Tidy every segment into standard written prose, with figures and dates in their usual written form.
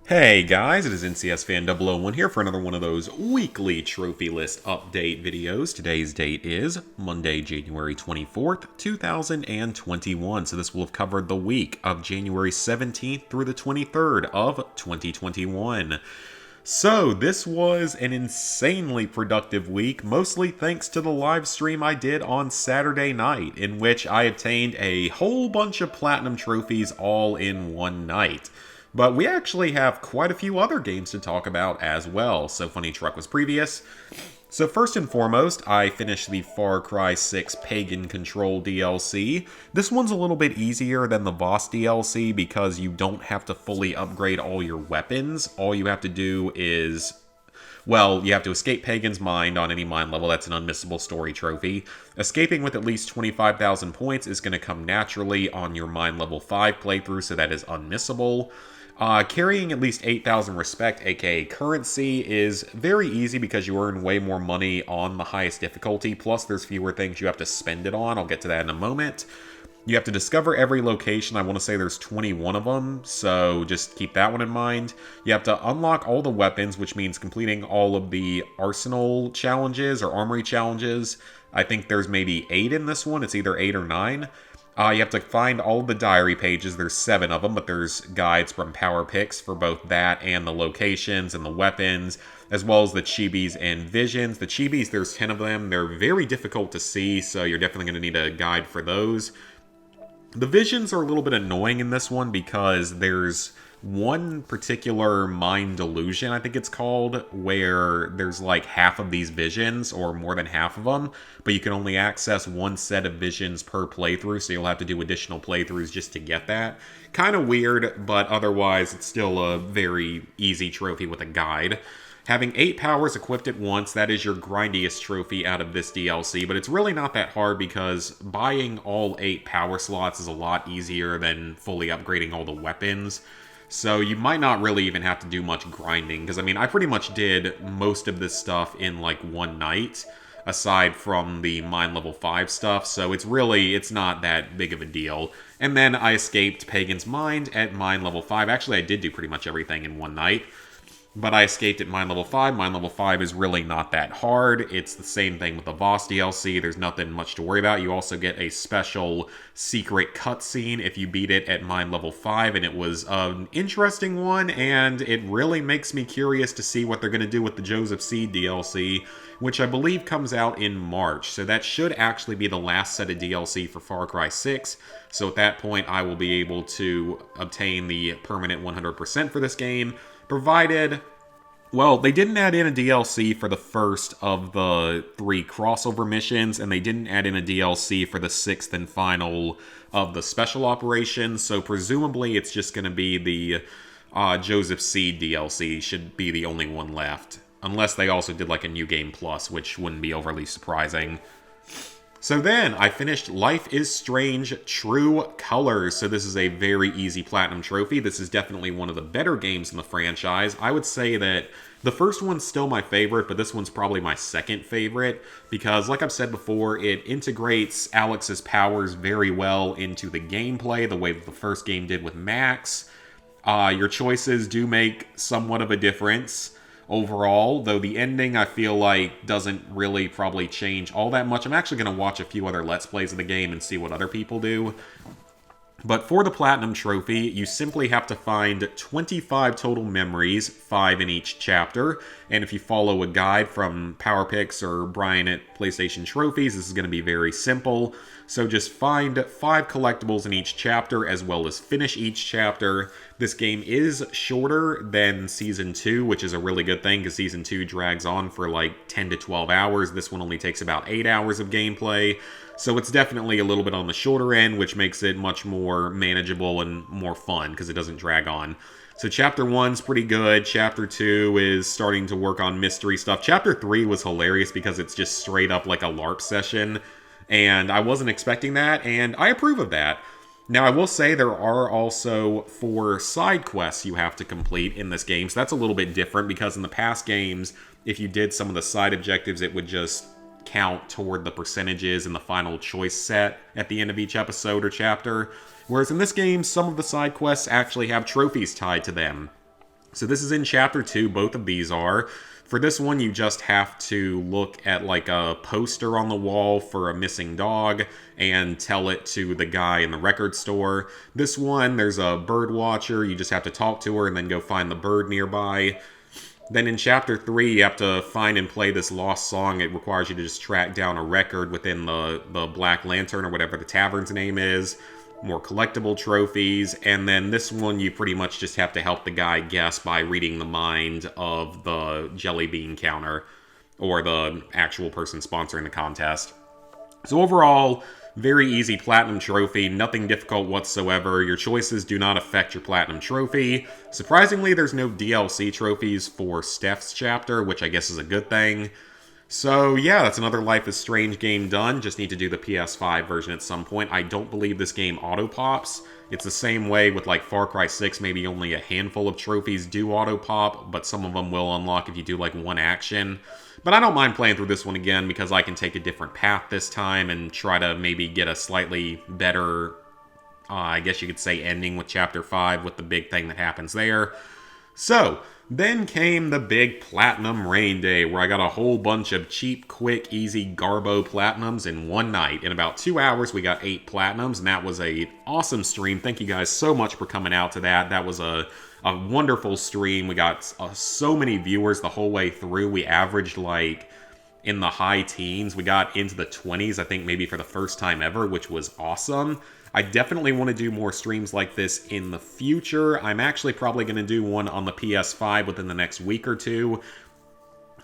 Hey guys, it is NCS Fan 001 here for another one of those weekly trophy list update videos. Today's date is Monday, January 24th, 2021. So this will have covered the week of January 17th through the 23rd of 2021. So this was an insanely productive week, mostly thanks to the live stream I did on Saturday night, in which I obtained a whole bunch of platinum trophies all in one night. But we actually have quite a few other games to talk about as well, so Funny Truck was previous. So first and foremost, I finished the Far Cry 6 Pagan Control DLC. This one's a little bit easier than the Boss DLC because you don't have to fully upgrade all your weapons. All you have to do is, well, you have to escape Pagan's mind on any mind level. That's an unmissable story trophy. Escaping with at least 25,000 points is going to come naturally on your mind level 5 playthrough, so that is unmissable. Carrying at least 8,000 respect, aka currency, is very easy because you earn way more money on the highest difficulty, plus there's fewer things you have to spend it on. I'll get to that in a moment. You have to discover every location. I want to say there's 21 of them, so just keep that one in mind. You have to unlock all the weapons, which means completing all of the arsenal challenges or armory challenges. I think there's maybe 8 in this one. It's either 8 or 9. You have to find all the diary pages. There's 7 of them, but there's guides from Power Picks for both that and the locations and the weapons, as well as the chibis and visions. The chibis, there's 10 of them. They're very difficult to see, so you're definitely going to need a guide for those. The visions are a little bit annoying in this one because there's one particular mind delusion, I think it's called, where there's like half of these visions, or more than half of them, but you can only access one set of visions per playthrough, so you'll have to do additional playthroughs just to get that. Kind of weird, but otherwise it's still a very easy trophy with a guide. Having 8 powers equipped at once, that is your grindiest trophy out of this DLC, but it's really not that hard because buying all 8 power slots is a lot easier than fully upgrading all the weapons. So you might not really even have to do much grinding, because I mean, I pretty much did most of this stuff in like one night, aside from the Mind Level 5 stuff, so it's not that big of a deal. And then I escaped Pagan's Mind at Mind Level 5. Actually, I did do pretty much everything in one night. But I escaped at Mind Level 5. Mind Level 5 is really not that hard. It's the same thing with the Boss DLC. There's nothing much to worry about. You also get a special secret cutscene if you beat it at Mind Level 5, and it was an interesting one, and it really makes me curious to see what they're going to do with the Joseph Seed DLC, which I believe comes out in March. So that should actually be the last set of DLC for Far Cry 6. So at that point, I will be able to obtain the permanent 100% for this game, provided, well, they didn't add in a DLC for the first of the 3 crossover missions, and they didn't add in a DLC for the 6th and final of the special operations, so presumably it's just going to be the Joseph Seed DLC should be the only one left. Unless they also did like a New Game Plus, which wouldn't be overly surprising. So then, I finished Life is Strange True Colors. So this is a very easy platinum trophy. This is definitely one of the better games in the franchise. I would say that the first one's still my favorite, but this one's probably my second favorite, because like I've said before, it integrates Alex's powers very well into the gameplay, the way that the first game did with Max. Your choices do make somewhat of a difference overall, though the ending I feel like doesn't really probably change all that much. I'm actually going to watch a few other Let's Plays of the game and see what other people do. But for the Platinum Trophy, you simply have to find 25 total memories, 5 in each chapter, and if you follow a guide from Power Picks or Brian at PlayStation Trophies, this is going to be very simple. So just find 5 collectibles in each chapter, as well as finish each chapter. This game is shorter than Season 2, which is a really good thing, because Season 2 drags on for like 10 to 12 hours. This one only takes about 8 hours of gameplay. So it's definitely a little bit on the shorter end, which makes it much more manageable and more fun, because it doesn't drag on. So Chapter 1's pretty good. Chapter 2 is starting to work on mystery stuff. Chapter 3 was hilarious because it's just straight up like a LARP session, and I wasn't expecting that, and I approve of that. Now, I will say there are also 4 side quests you have to complete in this game, so that's a little bit different, because in the past games, if you did some of the side objectives, it would just count toward the percentages in the final choice set at the end of each episode or chapter. Whereas in this game, some of the side quests actually have trophies tied to them. So this is in Chapter 2, both of these are. For this one, you just have to look at like a poster on the wall for a missing dog and tell it to the guy in the record store. This one, there's a bird watcher. You just have to talk to her and then go find the bird nearby. Then in Chapter 3, you have to find and play this lost song. It requires you to just track down a record within the Black Lantern or whatever the tavern's name is. More collectible trophies, and then this one you pretty much just have to help the guy guess by reading the mind of the jelly bean counter, or the actual person sponsoring the contest. So overall, very easy platinum trophy, nothing difficult whatsoever. Your choices do not affect your platinum trophy. Surprisingly, there's no DLC trophies for Steph's chapter, which I guess is a good thing. So yeah, that's another Life is Strange game done. Just need to do the PS5 version at some point. I don't believe this game auto-pops. It's the same way with like Far Cry 6, maybe only a handful of trophies do auto-pop, but some of them will unlock if you do like one action. But I don't mind playing through this one again because I can take a different path this time and try to maybe get a slightly better, I guess you could say, ending with Chapter 5 with the big thing that happens there. So, then came the big Platinum Rain Day, where I got a whole bunch of cheap, quick, easy Garbo Platinums in one night. In about 2 hours, we got 8 Platinums, and that was an awesome stream. Thank you guys so much for coming out to that. That was a wonderful stream. We got so many viewers the whole way through. We averaged, like, in the high teens. We got into the 20s, I think, maybe for the first time ever, which was awesome. I definitely want to do more streams like this in the future. I'm actually probably going to do one on the PS5 within the next week or two.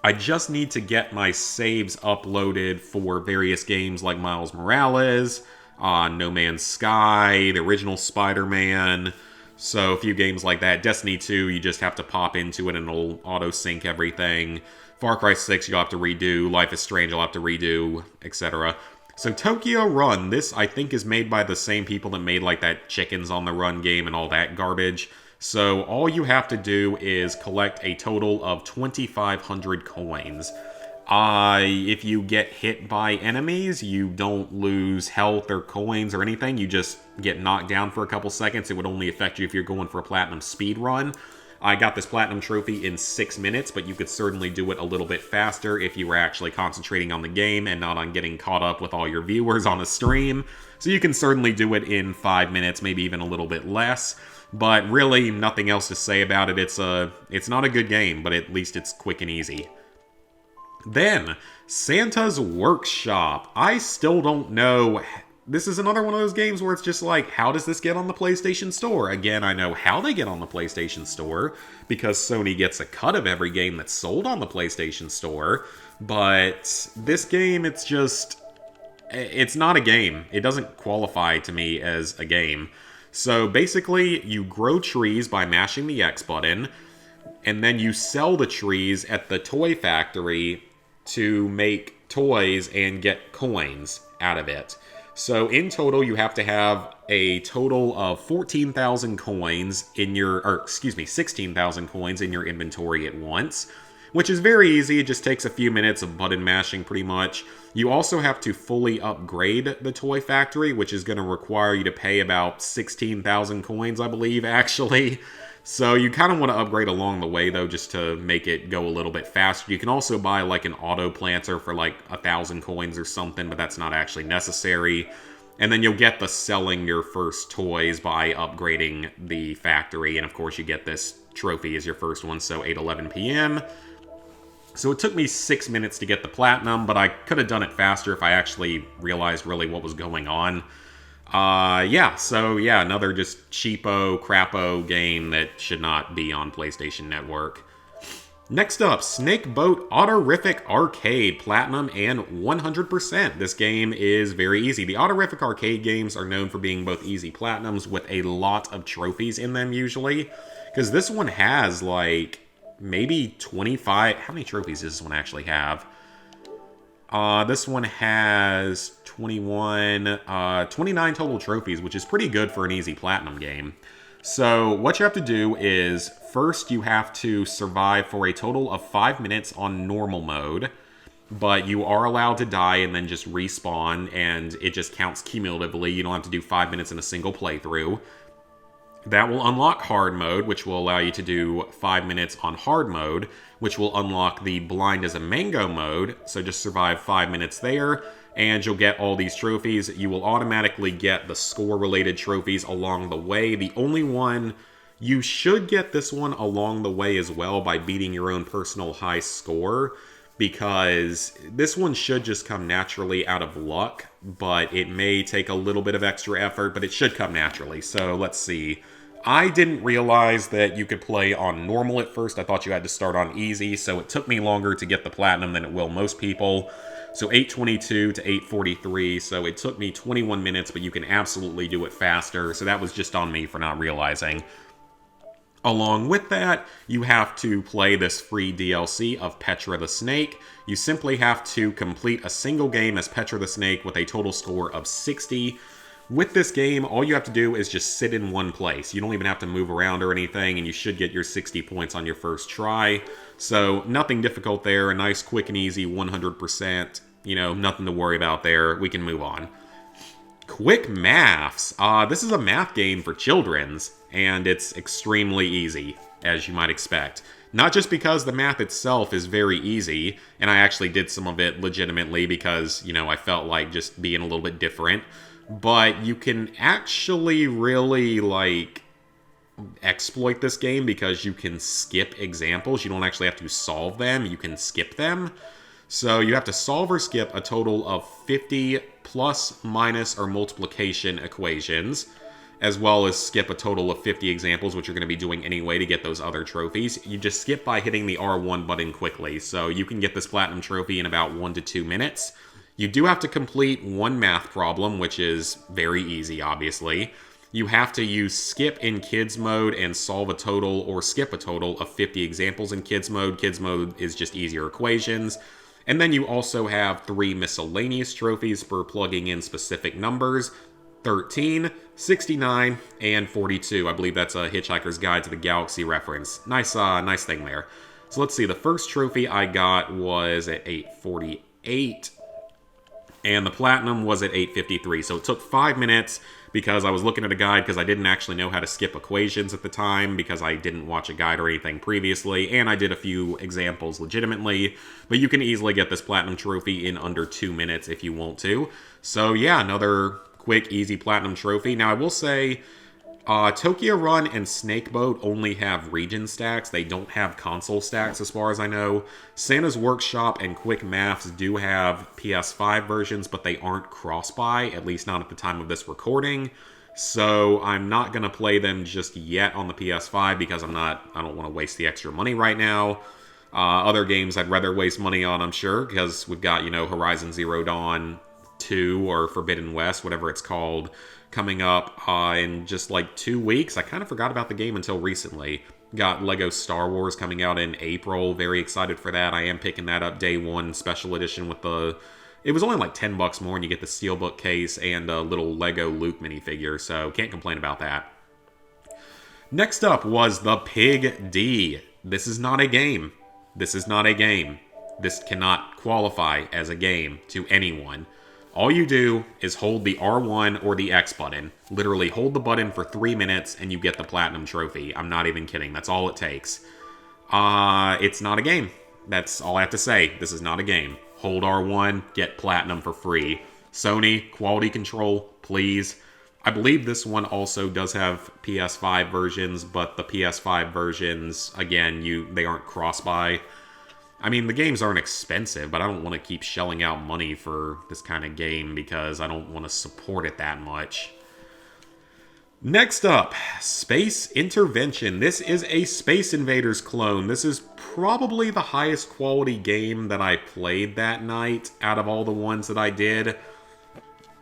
I just need to get my saves uploaded for various games like Miles Morales, No Man's Sky, the original Spider-Man. So a few games like that. Destiny 2, you just have to pop into it and it'll auto-sync everything. Far Cry 6, you'll have to redo. Life is Strange, you'll have to redo, etc. So Tokyo Run, this I think is made by the same people that made like that Chickens on the Run game and all that garbage. So all you have to do is collect a total of 2,500 coins. If you get hit by enemies, you don't lose health or coins or anything. You just get knocked down for a couple seconds. It would only affect you if you're going for a platinum speed run. I got this platinum trophy in 6 minutes, but you could certainly do it a little bit faster if you were actually concentrating on the game and not on getting caught up with all your viewers on a stream. So you can certainly do it in 5 minutes, maybe even a little bit less. But really, nothing else to say about it. It's not a good game, but at least it's quick and easy. Then, Santa's Workshop. I still don't know. This is another one of those games where it's just like, how does this get on the PlayStation Store? Again, I know how they get on the PlayStation Store, because Sony gets a cut of every game that's sold on the PlayStation Store. But this game, it's not a game. It doesn't qualify to me as a game. So basically, you grow trees by mashing the X button, and then you sell the trees at the toy factory to make toys and get coins out of it. So in total, you have to have a total of 14,000 coins in your, 16,000 coins in your inventory at once, which is very easy. It just takes a few minutes of button mashing pretty much. You also have to fully upgrade the toy factory, which is going to require you to pay about 16,000 coins, I believe, actually. So you kind of want to upgrade along the way, though, just to make it go a little bit faster. You can also buy, like, an auto planter for, like, 1,000 coins or something, but that's not actually necessary. And then you'll get the selling your first toys by upgrading the factory. And, of course, you get this trophy as your first one, so 8:11 p.m. So it took me 6 minutes to get the platinum, but I could have done it faster if I actually realized really what was going on. Another just cheapo, crapo game that should not be on PlayStation Network. Next up, Snake Boat Autorific Arcade, Platinum and 100%. This game is very easy. The Autorific Arcade games are known for being both easy platinums with a lot of trophies in them usually. Because this one has like maybe 25... How many trophies does this one actually have? This one has 29 total trophies, which is pretty good for an easy platinum game. So what you have to do is, first you have to survive for a total of 5 minutes on normal mode, but you are allowed to die and then just respawn, and it just counts cumulatively. You don't have to do 5 minutes in a single playthrough. That will unlock hard mode, which will allow you to do 5 minutes on hard mode, which will unlock the blind as a mango mode. So just survive 5 minutes there, and you'll get all these trophies. You will automatically get the score-related trophies along the way. The only one, you should get this one along the way as well by beating your own personal high score, because this one should just come naturally out of luck, but it may take a little bit of extra effort, but it should come naturally. So let's see. I didn't realize that you could play on normal at first. I thought you had to start on easy, so it took me longer to get the platinum than it will most people. So 8:22 to 8:43, so it took me 21 minutes, but you can absolutely do it faster. So that was just on me for not realizing. Along with that, you have to play this free DLC of Petra the Snake. You simply have to complete a single game as Petra the Snake with a total score of 60. With this game, all you have to do is just sit in one place. You don't even have to move around or anything, and you should get your 60 points on your first try. So nothing difficult there. A nice, quick and easy 100%. You know, nothing to worry about there. We can move on. Quick Maths. This is a math game for children's, and it's extremely easy, as you might expect. Not just because the math itself is very easy, and I actually did some of it legitimately because, you know, I felt like just being a little bit different, but you can actually really, like, exploit this game because you can skip examples. You don't actually have to solve them, you can skip them. So you have to solve or skip a total of 50 plus, minus, or multiplication equations, as well as skip a total of 50 examples, which you're going to be doing anyway to get those other trophies. You just skip by hitting the R1 button quickly, so you can get this platinum trophy in about 1 to 2 minutes. You do have to complete one math problem, which is very easy, obviously. You have to use skip in kids mode and solve a total or skip a total of 50 examples in kids mode. Kids mode is just easier equations. And then you also have 3 miscellaneous trophies for plugging in specific numbers: 13, 69, and 42. I believe that's a Hitchhiker's Guide to the Galaxy reference. Nice thing there. So let's see, the first trophy I got was at 848, and the platinum was at 853. So it took 5 minutes because I was looking at a guide because I didn't actually know how to skip equations at the time because I didn't watch a guide or anything previously, and I did a few examples legitimately, but you can easily get this platinum trophy in under 2 minutes if you want to. So yeah, another quick, easy platinum trophy. Now I will say, Tokyo Run and Snakeboat only have region stacks. They don't have console stacks as far as I know. Santa's Workshop and Quick Maths do have PS5 versions, but they aren't cross-buy, at least not at the time of this recording. So I'm not going to play them just yet on the PS5 because I don't want to waste the extra money right now. Other games I'd rather waste money on, I'm sure, because we've got, you know, Horizon Zero Dawn 2 or Forbidden West, whatever it's called, coming up in just like 2 weeks. I kind of forgot about the game until recently. Got Lego Star Wars coming out in April. Very excited for that. I am picking that up day one, special edition with the... It was only like $10 more and you get the steelbook case and a little Lego Luke minifigure, so can't complain about that. Next up was the Pig D. This is not a game. This is not a game. This cannot qualify as a game to anyone. All you do is hold the R1 or the X button. Literally hold the button for 3 minutes and you get the platinum trophy. I'm not even kidding. That's all it takes. It's not a game. That's all I have to say. This is not a game. Hold R1, get platinum for free. Sony, quality control, please. I believe this one also does have PS5 versions, but the PS5 versions, again, they aren't cross-buy. I mean, the games aren't expensive, but I don't want to keep shelling out money for this kind of game because I don't want to support it that much. Next up, Space Intervention. This is a Space Invaders clone. This is probably the highest quality game that I played that night out of all the ones that I did,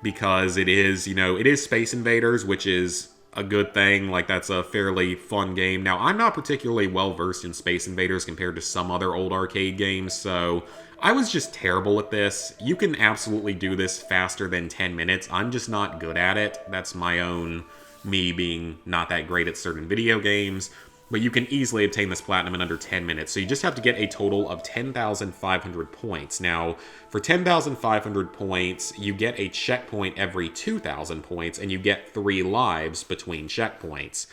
because it is, you know, it is Space Invaders, which is a good thing. Like, that's a fairly fun game. Now, I'm not particularly well versed in Space Invaders compared to some other old arcade games, so I was just terrible at this. You can absolutely do this faster than 10 minutes. I'm just not good at it. That's my own me being not that great at certain video games. But you can easily obtain this platinum in under 10 minutes. So you just have to get a total of 10,500 points. Now, for 10,500 points, you get a checkpoint every 2,000 points, and you get 3 lives between checkpoints.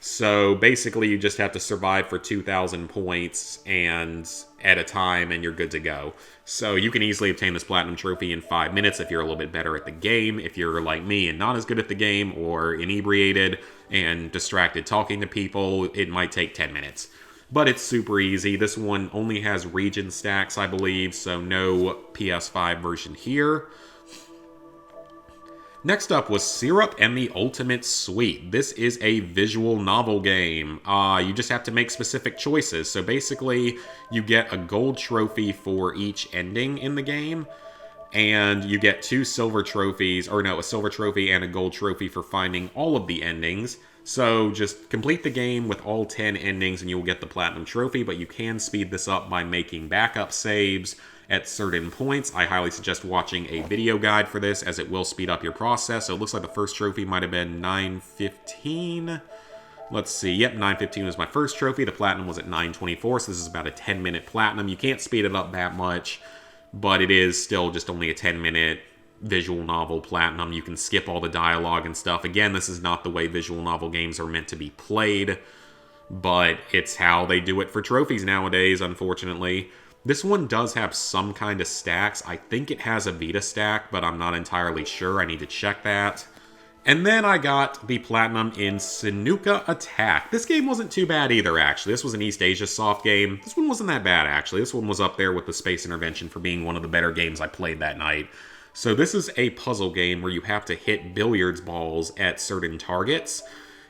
So basically, you just have to survive for 2,000 points and at a time, and you're good to go. So you can easily obtain this platinum trophy in 5 minutes if you're a little bit better at the game. If you're like me and not as good at the game, or inebriated and distracted talking to people, it might take 10 minutes. But it's super easy. This one only has region stacks, I believe, so no PS5 version here. Next up was Syrup and the Ultimate Sweet. This is a visual novel game. You just have to make specific choices. So basically, you get a gold trophy for each ending in the game, and you get 2 silver trophies, or no, a silver trophy and a gold trophy for finding all of the endings. So just complete the game with all 10 endings and you will get the platinum trophy, but you can speed this up by making backup saves at certain points. I highly suggest watching a video guide for this, as it will speed up your process. So it looks like the first trophy might have been 9:15. Let's see. Yep, 9:15 was my first trophy. The platinum was at 9:24, so this is about a 10-minute platinum. You can't speed it up that much, but it is still just only a 10-minute visual novel platinum. You can skip all the dialogue and stuff. Again, this is not the way visual novel games are meant to be played, but it's how they do it for trophies nowadays, unfortunately. This one does have some kind of stacks. I think it has a Vita stack, but I'm not entirely sure. I need to check that. And then I got the platinum in Sinuca Attack. This game wasn't too bad either, actually. This was an East Asia soft game. This one wasn't that bad, actually. This one was up there with the Space Intervention for being one of the better games I played that night. So this is a puzzle game where you have to hit billiards balls at certain targets.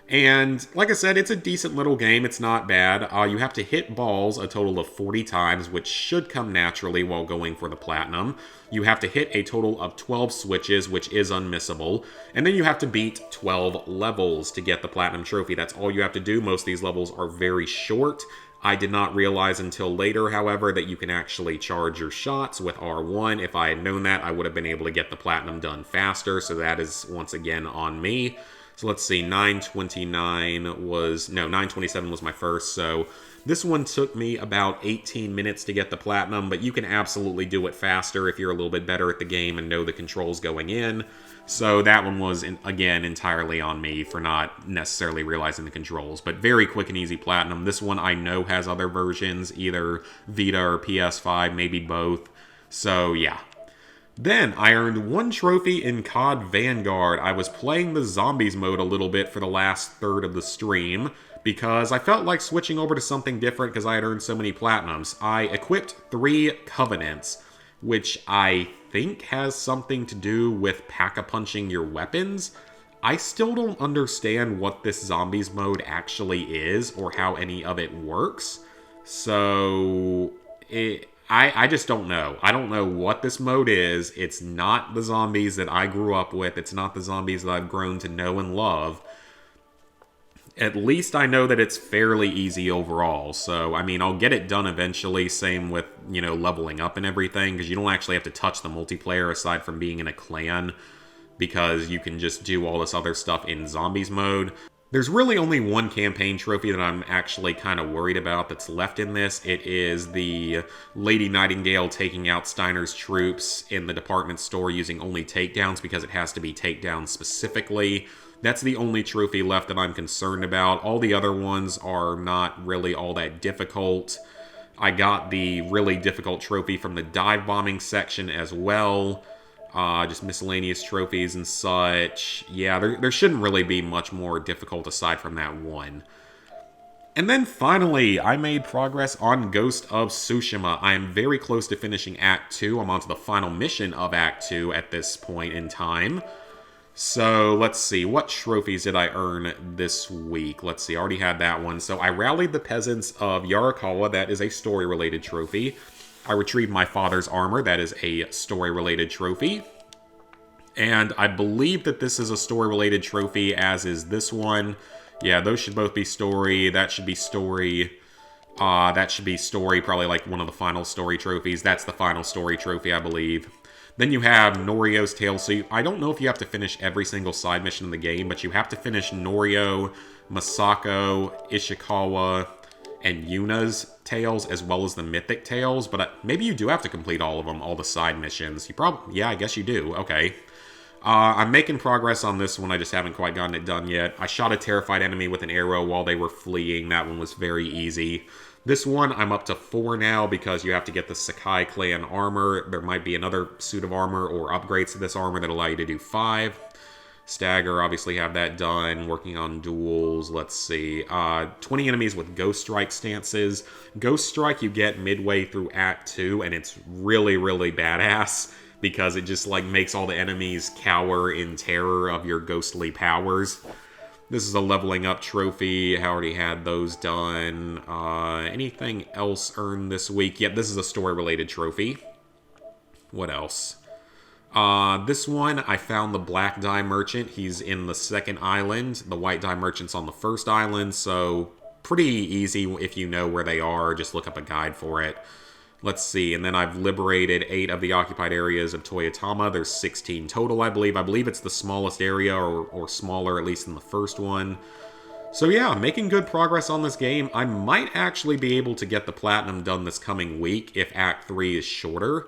And like I said, it's a decent little game. It's not bad. You have to hit balls a total of 40 times, which should come naturally while going for the platinum. You have to hit a total of 12 switches, which is unmissable. And then you have to beat 12 levels to get the platinum trophy. That's all you have to do. Most of these levels are very short. I did not realize until later, however, that you can actually charge your shots with R1. If I had known that, I would have been able to get the platinum done faster. So that is, once again, on me. So let's see, 927 was my first, so this one took me about 18 minutes to get the platinum, but you can absolutely do it faster if you're a little bit better at the game and know the controls going in. So that one was, again, entirely on me for not necessarily realizing the controls, but very quick and easy platinum. This one I know has other versions, either Vita or PS5, maybe both, so yeah. Then, I earned 1 trophy in Cod Vanguard. I was playing the Zombies mode a little bit for the last third of the stream, because I felt like switching over to something different because I had earned so many platinums. I equipped 3 Covenants, which I think has something to do with pack-a-punching your weapons. I still don't understand what this Zombies mode actually is, or how any of it works. So, I just don't know. I don't know what this mode is. It's not the zombies that I grew up with. It's not the zombies that I've grown to know and love. At least I know that it's fairly easy overall. So, I mean, I'll get it done eventually. Same with, leveling up and everything. Because you don't actually have to touch the multiplayer aside from being in a clan. Because you can just do all this other stuff in zombies mode. There's really only 1 campaign trophy that I'm actually kind of worried about that's left in this. It is the Lady Nightingale taking out Steiner's troops in the department store using only takedowns, because it has to be takedowns specifically. That's the only trophy left that I'm concerned about. All the other ones are not really all that difficult. I got the really difficult trophy from the dive bombing section as well. Just miscellaneous trophies and such. Yeah, there shouldn't really be much more difficult aside from that one. And then finally, I made progress on Ghost of Tsushima. I am very close to finishing Act 2. I'm on to the final mission of Act 2 at this point in time. So, let's see. What trophies did I earn this week? Let's see. I already had that one. So, I rallied the peasants of Yarikawa. That is a story-related trophy. I retrieved my father's armor. That is a story-related trophy. And I believe that this is a story-related trophy, as is this one. Yeah, those should both be story. That should be story. That should be story, probably like one of the final story trophies. That's the final story trophy, I believe. Then you have Norio's Tale. So I don't know if you have to finish every single side mission in the game, but you have to finish Norio, Masako, Ishikawa, and Yuna's tales, as well as the mythic tales, but maybe you do have to complete all of them, all the side missions. Yeah, I guess you do. Okay. I'm making progress on this one. I just haven't quite gotten it done yet. I shot a terrified enemy with an arrow while they were fleeing. That one was very easy. This one, I'm up to 4 now because you have to get the Sakai clan armor. There might be another suit of armor or upgrades to this armor that allow you to do 5. Stagger, obviously have that done. Working on duels, let's see. 20 enemies with Ghost Strike stances. Ghost Strike you get midway through Act 2, and it's really, really badass because it just like makes all the enemies cower in terror of your ghostly powers. This is a leveling up trophy. I already had those done. Anything else earned this week? Yep, this is a story-related trophy. What else? This one, I found the Black Dye Merchant. He's in the second island. The White Dye Merchant's on the first island, so pretty easy if you know where they are. Just look up a guide for it. Let's see, and then I've liberated 8 of the occupied areas of Toyotama. There's 16 total, I believe. I believe it's the smallest area, or smaller, at least in the first one. So yeah, making good progress on this game. I might actually be able to get the Platinum done this coming week if Act 3 is shorter.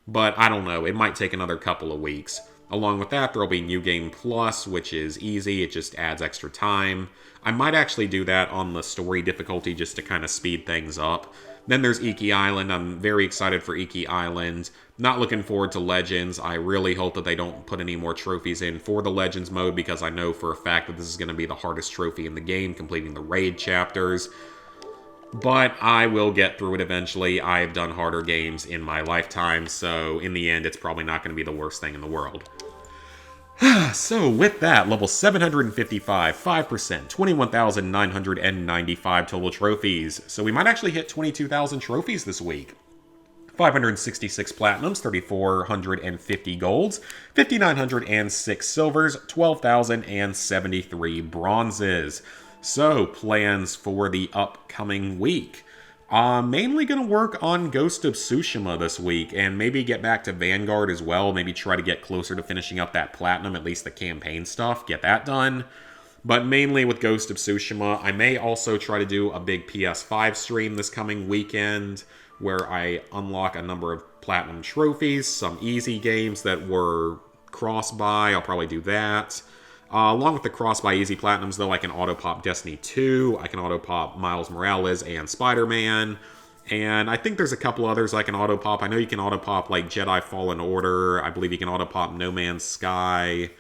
But I don't know, it might take another couple of weeks. Along with that, there'll be New Game Plus, which is easy, it just adds extra time. I might actually do that on the story difficulty just to kind of speed things up. Then there's Iki Island. I'm very excited for Iki Island. Not looking forward to Legends. I really hope that they don't put any more trophies in for the Legends mode because I know for a fact that this is going to be the hardest trophy in the game, completing the raid chapters. But I will get through it eventually. I have done harder games in my lifetime, so in the end, it's probably not going to be the worst thing in the world. So with that, level 755, 5%, 21,995 total trophies. So we might actually hit 22,000 trophies this week. 566 platinums, 3,450 golds, 5,906 silvers, 12,073 bronzes. So, plans for the upcoming week. Mainly going to work on Ghost of Tsushima this week, and maybe get back to Vanguard as well. Maybe try to get closer to finishing up that Platinum, at least the campaign stuff. Get that done. But mainly with Ghost of Tsushima. I may also try to do a big PS5 stream this coming weekend, where I unlock a number of Platinum trophies, some easy games that were cross-buy. I'll probably do that. Along with the cross-buy easy platinums, though, I can auto-pop Destiny 2, I can auto-pop Miles Morales and Spider-Man, and I think there's a couple others I can auto-pop. I know you can auto-pop, like, Jedi Fallen Order, I believe you can auto-pop No Man's Sky,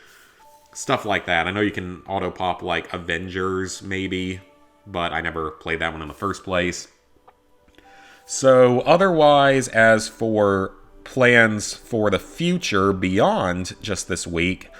stuff like that. I know you can auto-pop, like, Avengers, maybe, but I never played that one in the first place. So, otherwise, as for plans for the future beyond just this week,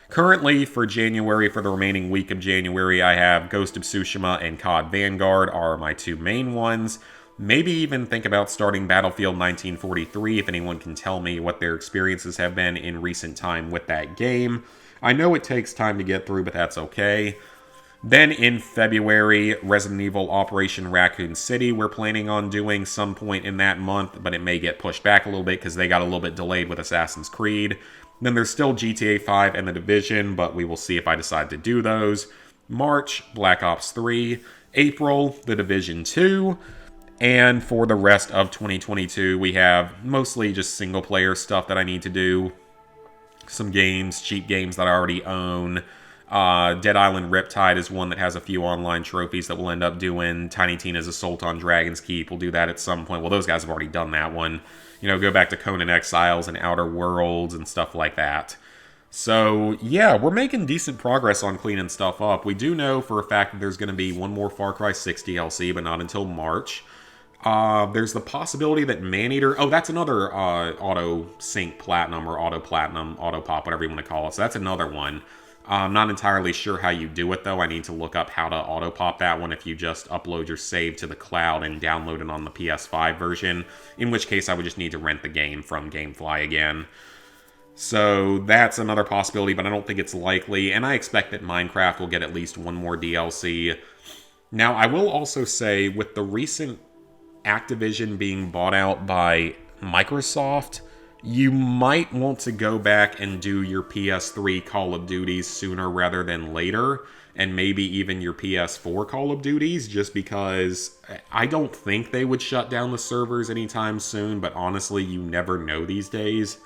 currently, for January, for the remaining week of January, I have Ghost of Tsushima and Cod Vanguard are my 2 main ones. Maybe even think about starting Battlefield 1943 if anyone can tell me what their experiences have been in recent time with that game. I know it takes time to get through, but that's okay. Then in February, Resident Evil Operation Raccoon City we're planning on doing some point in that month, but it may get pushed back a little bit because they got a little bit delayed with Assassin's Creed. Then there's still GTA 5 and The Division, but we will see if I decide to do those. March, Black Ops 3. April, The Division 2. And for the rest of 2022, we have mostly just single-player stuff that I need to do. Some games, cheap games that I already own. Dead Island Riptide is one that has a few online trophies that we'll end up doing. Tiny Tina's Assault on Dragon's Keep. We'll do that at some point. Well, those guys have already done that one. You know, go back to Conan Exiles and Outer Worlds and stuff like that. So, yeah, we're making decent progress on cleaning stuff up. We do know for a fact that there's going to be one more Far Cry 6 DLC, but not until March. There's the possibility that Maneater... Oh, that's another auto-sync platinum or auto-platinum, auto-pop, whatever you want to call it. So that's another one. I'm not entirely sure how you do it, though. I need to look up how to auto-pop that one if you just upload your save to the cloud and download it on the PS5 version, in which case I would just need to rent the game from GameFly again. So that's another possibility, but I don't think it's likely, and I expect that Minecraft will get at least one more DLC. Now, I will also say, with the recent Activision being bought out by Microsoft, you might want to go back and do your PS3 Call of Duties sooner rather than later, and maybe even your PS4 Call of Duties, just because I don't think they would shut down the servers anytime soon, but honestly, you never know these days.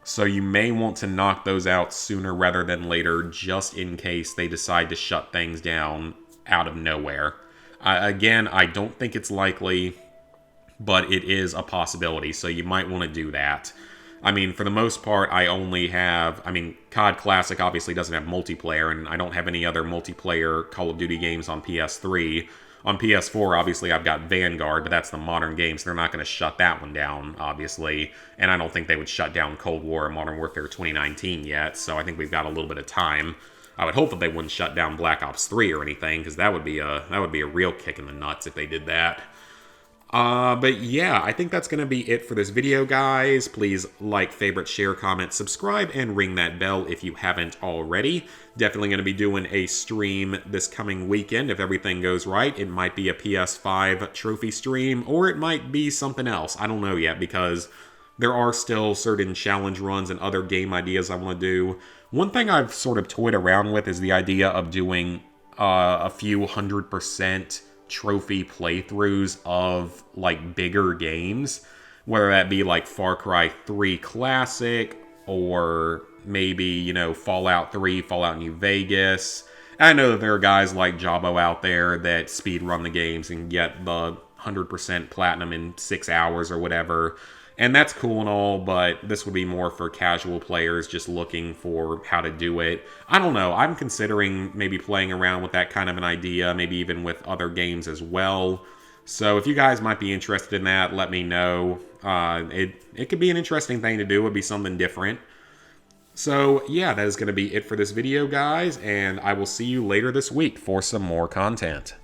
So you may want to knock those out sooner rather than later, just in case they decide to shut things down out of nowhere. Again, I don't think it's likely, but it is a possibility, so you might want to do that. I mean, for the most part, I only have... I mean, COD Classic obviously doesn't have multiplayer, and I don't have any other multiplayer Call of Duty games on PS3. On PS4, obviously, I've got Vanguard, but that's the modern game, so they're not going to shut that one down, obviously. And I don't think they would shut down Cold War or Modern Warfare 2019 yet, so I think we've got a little bit of time. I would hope that they wouldn't shut down Black Ops 3 or anything, because that would be a real kick in the nuts if they did that. But yeah, I think that's going to be it for this video, guys. Please like, favorite, share, comment, subscribe, and ring that bell if you haven't already. Definitely going to be doing a stream this coming weekend if everything goes right. It might be a PS5 trophy stream, or it might be something else. I don't know yet, because there are still certain challenge runs and other game ideas I want to do. One thing I've sort of toyed around with is the idea of doing a few 100% trophy playthroughs of like bigger games, whether that be like Far Cry 3 Classic or maybe, you know, Fallout 3, Fallout New Vegas. I know that there are guys like Jabo out there that speedrun the games and get the 100% platinum in 6 hours or whatever. And that's cool and all, but this would be more for casual players just looking for how to do it. I don't know. I'm considering maybe playing around with that kind of an idea, maybe even with other games as well. So if you guys might be interested in that, let me know. It could be an interesting thing to do. It would be something different. So yeah, that is going to be it for this video, guys, and I will see you later this week for some more content.